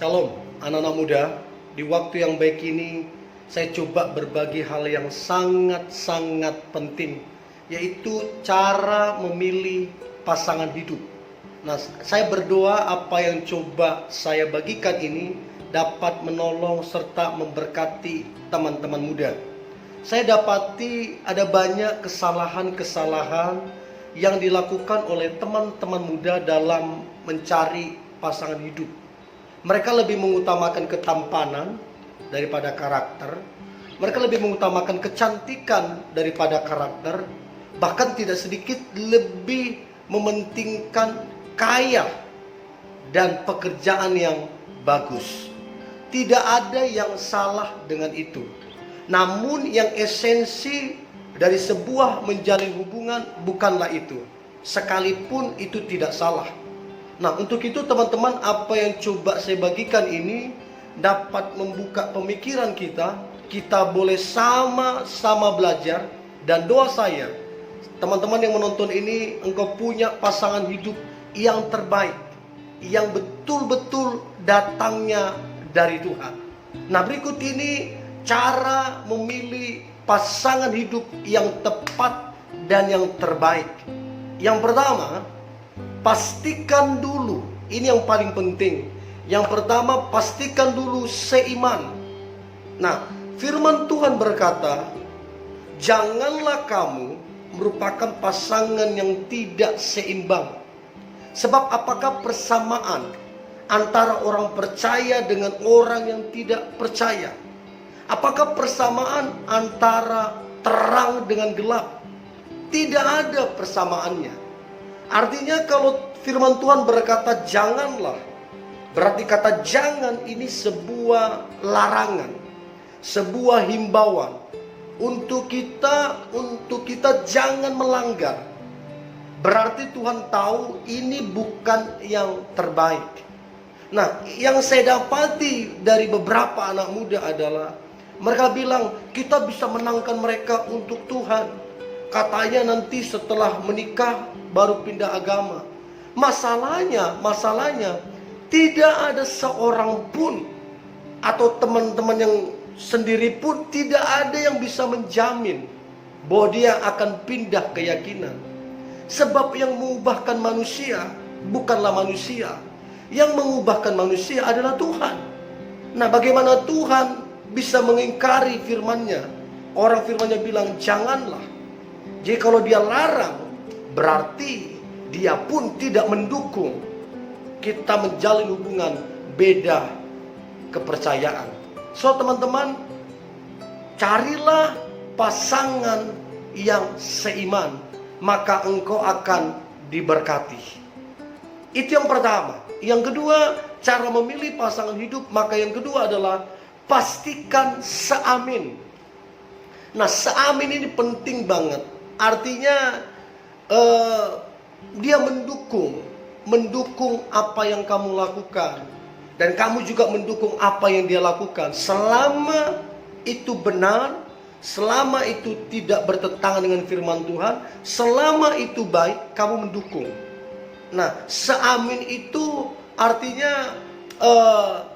Shalom, anak-anak muda. Di waktu yang baik ini, saya coba berbagi hal yang sangat-sangat penting, yaitu cara memilih pasangan hidup. Nah, saya berdoa apa yang coba saya bagikan ini dapat menolong serta memberkati teman-teman muda. Saya dapati ada banyak kesalahan-kesalahan yang dilakukan oleh teman-teman muda dalam mencari pasangan hidup. Mereka lebih mengutamakan ketampanan daripada karakter. Mereka lebih mengutamakan kecantikan daripada karakter. Bahkan tidak sedikit lebih mementingkan kaya dan pekerjaan yang bagus. Tidak ada yang salah dengan itu. Namun yang esensi dari sebuah menjalin hubungan bukanlah itu. Sekalipun itu tidak salah. Nah, untuk itu teman-teman, apa yang coba saya bagikan ini dapat membuka pemikiran kita. Kita boleh sama-sama belajar. Dan doa saya, teman-teman yang menonton ini, engkau punya pasangan hidup yang terbaik, yang betul-betul datangnya dari Tuhan. Nah, berikut ini cara memilih pasangan hidup yang tepat dan yang terbaik. Yang pertama, pastikan dulu, ini yang paling penting. Yang pertama, pastikan dulu seiman. Nah, firman Tuhan berkata, janganlah kamu merupakan pasangan yang tidak seimbang. Sebab apakah persamaan antara orang percaya dengan orang yang tidak percaya? Apakah persamaan antara terang dengan gelap? Tidak ada persamaannya. Artinya kalau firman Tuhan berkata janganlah, berarti kata jangan ini sebuah larangan, sebuah himbauan untuk kita jangan melanggar. Berarti Tuhan tahu ini bukan yang terbaik. Nah, yang saya dapati dari beberapa anak muda adalah mereka bilang kita bisa menangkan mereka untuk Tuhan. Katanya nanti setelah menikah baru pindah agama. Masalahnya tidak ada seorang pun atau teman-teman yang sendiri pun tidak ada yang bisa menjamin bahwa dia akan pindah keyakinan. Sebab yang mengubahkan manusia bukanlah manusia. Yang mengubahkan manusia adalah Tuhan. Nah, bagaimana Tuhan bisa mengingkari firman-Nya? Orang firman-Nya bilang janganlah. Jadi kalau dia larang, berarti dia pun tidak mendukung kita menjalin hubungan beda kepercayaan. So teman-teman, carilah pasangan yang seiman, maka engkau akan diberkati. Itu yang pertama. Yang kedua, cara memilih pasangan hidup, maka yang kedua adalah pastikan seamin. Nah, seamin ini penting banget. Artinya dia mendukung apa yang kamu lakukan, dan kamu juga mendukung apa yang dia lakukan. Selama itu benar, selama itu tidak bertentangan dengan firman Tuhan, selama itu baik, kamu mendukung. Nah, seamin itu artinya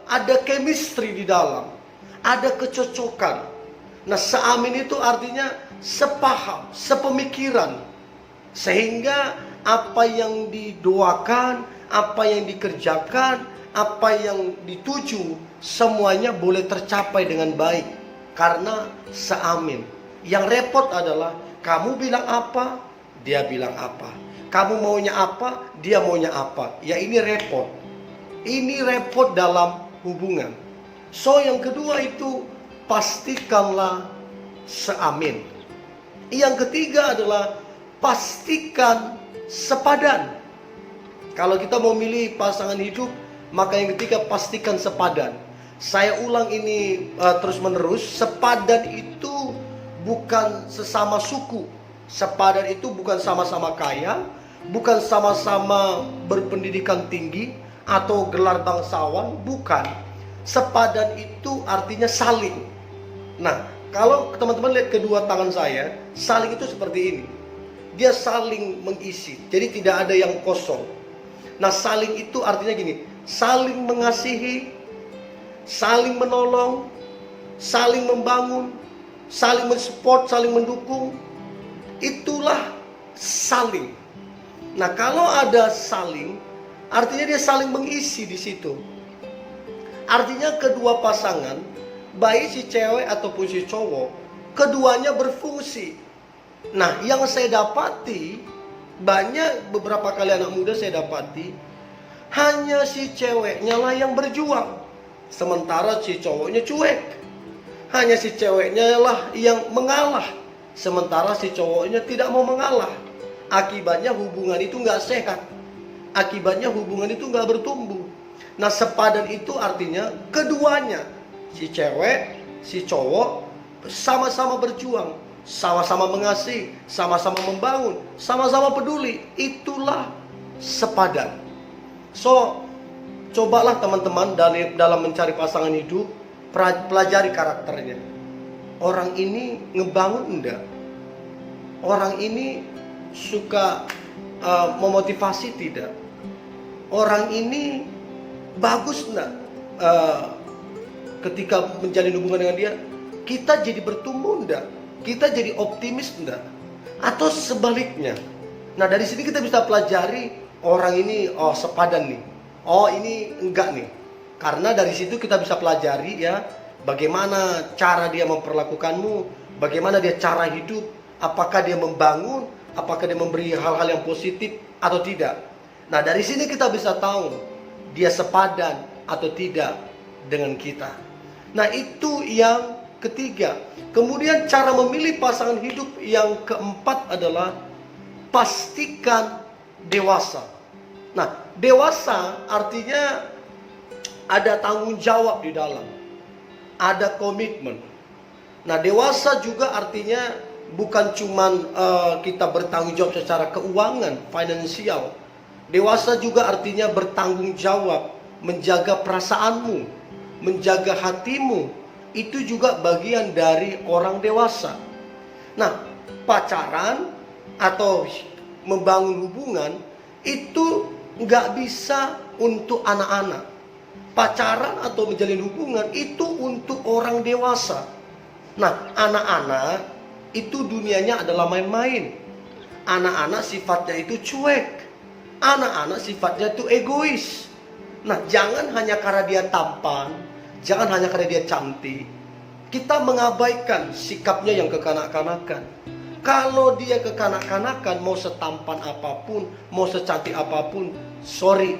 ada chemistry di dalam, ada kecocokan. Nah, seamin itu artinya sepaham, sepemikiran, sehingga apa yang didoakan, apa yang dikerjakan, apa yang dituju, semuanya boleh tercapai dengan baik karena seamin. Yang repot adalah kamu bilang apa, dia bilang apa. Kamu maunya apa, dia maunya apa. Ya, ini repot. Ini repot dalam hubungan. So yang kedua itu pastikanlah seamin. Yang ketiga adalah pastikan sepadan. Kalau kita mau milih pasangan hidup, maka yang ketiga pastikan sepadan. Saya ulang ini terus menerus. Sepadan itu bukan sesama suku. Sepadan itu bukan sama-sama kaya, bukan sama-sama berpendidikan tinggi atau gelar bangsawan, bukan. Sepadan itu artinya saling. Nah, kalau teman-teman lihat kedua tangan saya, saling itu seperti ini. Dia saling mengisi, jadi tidak ada yang kosong. Nah, saling itu artinya gini, saling mengasihi, saling menolong, saling membangun, saling mensupport, saling mendukung. Itulah saling. Nah, kalau ada saling, artinya dia saling mengisi di situ. Artinya kedua pasangan, baik si cewek ataupun si cowok, keduanya berfungsi. Nah, yang saya dapati, banyak beberapa kali anak muda saya dapati, hanya si ceweknya lah yang berjuang, sementara si cowoknya cuek. Hanya si ceweknya lah yang mengalah, sementara si cowoknya tidak mau mengalah. Akibatnya hubungan itu nggak sehat. Akibatnya hubungan itu nggak bertumbuh. Nah, sepadan itu artinya keduanya, si cewek, si cowok, sama-sama berjuang, sama-sama mengasihi, sama-sama membangun, sama-sama peduli. Itulah sepadan. So, cobalah teman-teman dalam mencari pasangan hidup, pelajari karakternya. Orang ini ngebangun enggak? Orang ini suka memotivasi tidak? Orang ini bagus enggak ketika menjalin hubungan dengan dia? Kita jadi bertumbuh enggak? Kita jadi optimis enggak? Atau sebaliknya? Nah, dari sini kita bisa pelajari orang ini, oh sepadan nih, oh ini enggak nih. Karena dari situ kita bisa pelajari ya, bagaimana cara dia memperlakukanmu, bagaimana dia cara hidup, apakah dia membangun, apakah dia memberi hal-hal yang positif atau tidak. Nah, dari sini kita bisa tahu dia sepadan atau tidak dengan kita. Nah, itu yang ketiga. Kemudian cara memilih pasangan hidup yang keempat adalah pastikan dewasa. Nah, dewasa artinya ada tanggung jawab di dalam, ada komitmen. Nah, dewasa juga artinya bukan cuman kita bertanggung jawab secara keuangan, finansial. Dewasa juga artinya bertanggung jawab, menjaga perasaanmu, menjaga hatimu. Itu juga bagian dari orang dewasa. Nah, pacaran atau membangun hubungan itu nggak bisa untuk anak-anak. Pacaran atau menjalin hubungan itu untuk orang dewasa. Nah, anak-anak itu dunianya adalah main-main. Anak-anak sifatnya itu cuek. Anak-anak sifatnya itu egois. Nah, jangan hanya karena dia tampan, jangan hanya karena dia cantik, kita mengabaikan sikapnya yang kekanak-kanakan. Kalau dia kekanak-kanakan, mau setampan apapun, mau secantik apapun, sorry,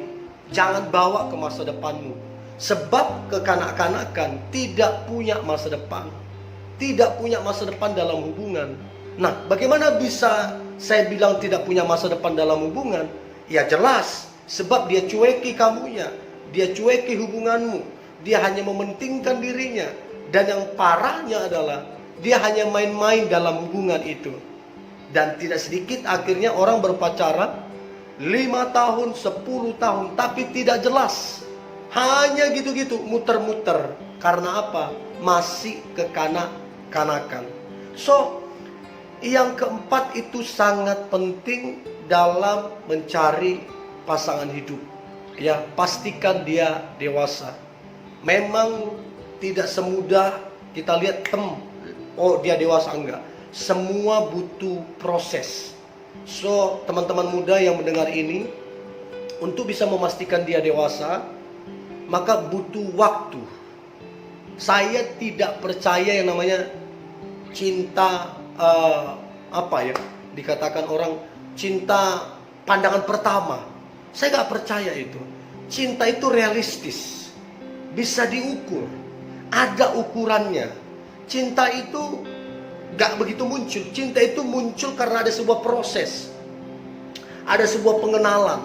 jangan bawa ke masa depanmu. Sebab kekanak-kanakan tidak punya masa depan. Tidak punya masa depan dalam hubungan. Nah, bagaimana bisa saya bilang tidak punya masa depan dalam hubungan? Ya jelas, sebab dia cueki kamunya, dia cueki hubunganmu, dia hanya mementingkan dirinya. Dan yang parahnya adalah dia hanya main-main dalam hubungan itu. Dan tidak sedikit akhirnya orang berpacaran 5 tahun, 10 tahun, tapi tidak jelas. Hanya gitu-gitu, muter-muter. Karena apa? Masih kekanak-kanakan. So, yang keempat itu sangat penting dalam mencari pasangan hidup. Ya, pastikan dia dewasa. Memang tidak semudah kita lihat oh dia dewasa enggak. Semua butuh proses. So, teman-teman muda yang mendengar ini, untuk bisa memastikan dia dewasa, maka butuh waktu. Saya tidak percaya yang namanya cinta dikatakan orang cinta pandangan pertama. Saya nggak percaya itu. Cinta itu realistis, bisa diukur, ada ukurannya. Cinta itu nggak begitu muncul. Cinta itu muncul karena ada sebuah proses, ada sebuah pengenalan.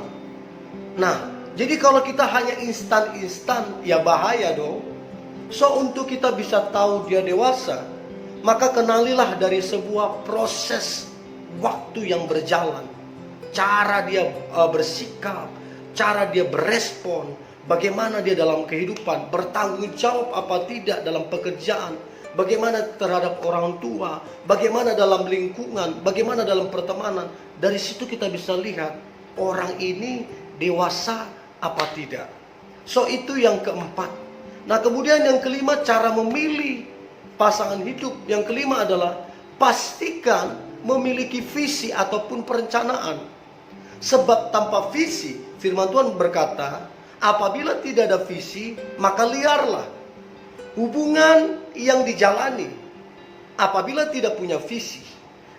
Nah, jadi kalau kita hanya instan-instan, ya bahaya dong. So, untuk kita bisa tahu dia dewasa, maka kenalilah dari sebuah proses waktu yang berjalan. Cara dia bersikap, cara dia berespon, bagaimana dia dalam kehidupan, bertanggung jawab apa tidak dalam pekerjaan, bagaimana terhadap orang tua, bagaimana dalam lingkungan, bagaimana dalam pertemanan. Dari situ kita bisa lihat orang ini dewasa apa tidak. So, itu yang keempat. Nah, kemudian yang kelima, cara memilih pasangan hidup. Yang kelima adalah pastikan memiliki visi ataupun perencanaan. Sebab tanpa visi, firman Tuhan berkata, apabila tidak ada visi, maka liarlah hubungan yang dijalani. Apabila tidak punya visi,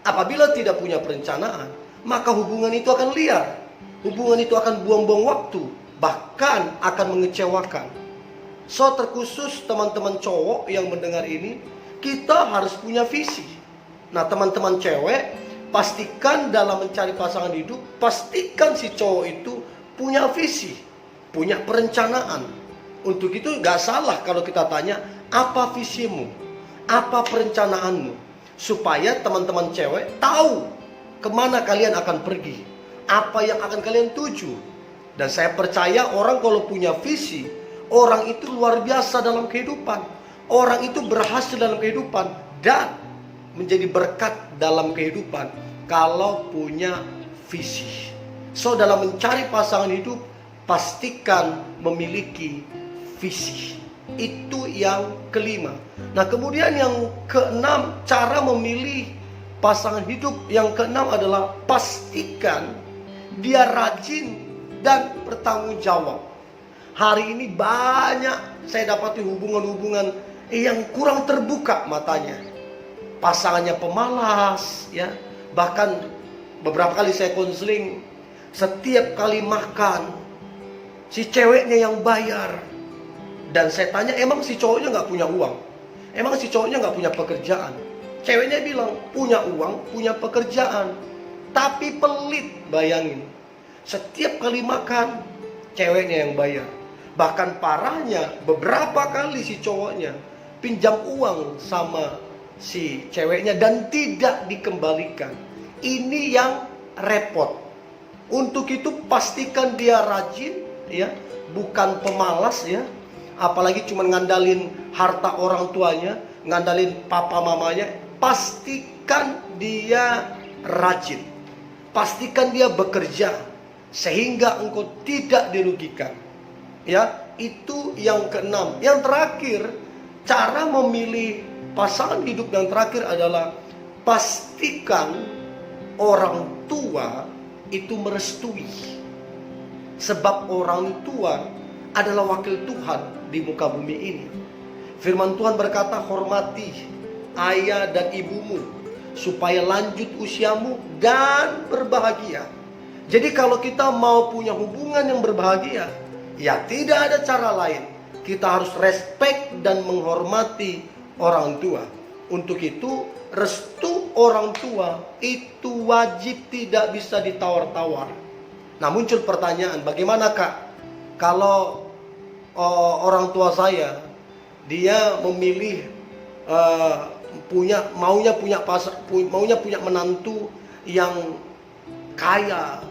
apabila tidak punya perencanaan, maka hubungan itu akan liar. Hubungan itu akan buang-buang waktu, bahkan akan mengecewakan. So, terkhusus teman-teman cowok yang mendengar ini, kita harus punya visi. Nah, teman-teman cewek, pastikan dalam mencari pasangan hidup, pastikan si cowok itu punya visi, punya perencanaan. Untuk itu gak salah kalau kita tanya, apa visimu? Apa perencanaanmu? Supaya teman-teman cewek tahu kemana kalian akan pergi, apa yang akan kalian tuju. Dan saya percaya orang kalau punya visi, orang itu luar biasa dalam kehidupan. Orang itu berhasil dalam kehidupan dan menjadi berkat dalam kehidupan kalau punya visi. So, dalam mencari pasangan hidup, pastikan memiliki visi. Itu yang kelima. Nah, kemudian yang keenam, cara memilih pasangan hidup. Yang keenam adalah pastikan dia rajin dan bertanggung jawab. Hari ini banyak saya dapati hubungan-hubungan yang kurang terbuka matanya. Pasangannya pemalas, ya. Bahkan beberapa kali saya konseling, setiap kali makan si ceweknya yang bayar. Dan saya tanya, emang si cowoknya nggak punya uang? Emang si cowoknya nggak punya pekerjaan? Ceweknya bilang, punya uang, punya pekerjaan, tapi pelit. Bayangin, setiap kali makan, ceweknya yang bayar. Bahkan parahnya, beberapa kali si cowoknya pinjam uang sama si ceweknya dan tidak dikembalikan. Ini yang repot. Untuk itu pastikan dia rajin, ya, bukan pemalas, ya. Apalagi cuma ngandalin harta orang tuanya, ngandalin papa mamanya. Pastikan dia rajin, pastikan dia bekerja sehingga engkau tidak dirugikan. Ya, itu yang keenam. Yang terakhir, cara memilih pasangan hidup yang terakhir adalah pastikan orang tua itu merestui. Sebab orang tua adalah wakil Tuhan di muka bumi ini. Firman Tuhan berkata, hormati ayah dan ibumu supaya lanjut usiamu dan berbahagia. Jadi kalau kita mau punya hubungan yang berbahagia, ya tidak ada cara lain. Kita harus respect dan menghormati orang tua. Untuk itu, restu orang tua itu wajib, tidak bisa ditawar-tawar. Nah, muncul pertanyaan, bagaimana Kak kalau orang tua saya dia memilih maunya punya menantu yang kaya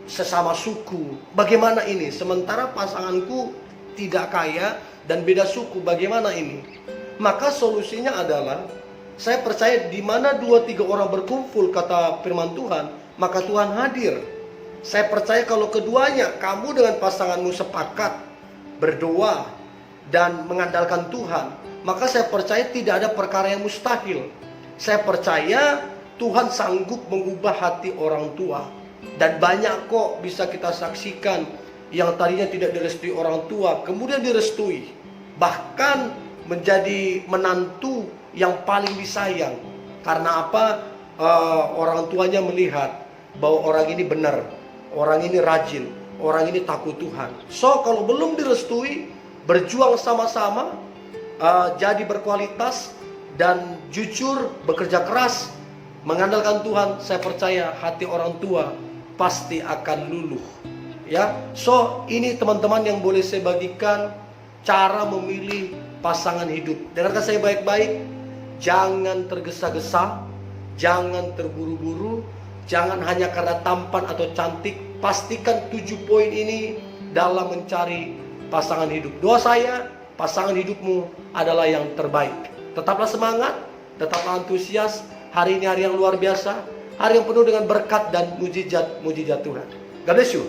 sesama suku. Bagaimana ini? Sementara pasanganku tidak kaya dan beda suku. Bagaimana ini? Maka solusinya adalah, saya percaya di mana 2-3 orang berkumpul, kata firman Tuhan, maka Tuhan hadir. Saya percaya kalau keduanya, kamu dengan pasanganmu sepakat berdoa dan mengandalkan Tuhan, maka saya percaya tidak ada perkara yang mustahil. Saya percaya Tuhan sanggup mengubah hati orang tua. Dan banyak kok bisa kita saksikan yang tadinya tidak direstui orang tua, kemudian direstui. Bahkan menjadi menantu yang paling disayang. Karena apa? Orang tuanya melihat bahwa orang ini benar, orang ini rajin, orang ini takut Tuhan. So, kalau belum direstui, berjuang sama-sama, jadi berkualitas dan jujur, bekerja keras, mengandalkan Tuhan. Saya percaya hati orang tua pasti akan luluh. Ya, so ini teman-teman yang boleh saya bagikan cara memilih pasangan hidup. Dengarkan saya baik-baik, jangan tergesa-gesa, jangan terburu-buru, jangan hanya karena tampan atau cantik. Pastikan 7 poin ini dalam mencari pasangan hidup. Doa saya, pasangan hidupmu adalah yang terbaik. Tetaplah semangat, tetaplah antusias. Hari ini hari yang luar biasa, hari yang penuh dengan berkat dan mujizat Tuhan. God bless you.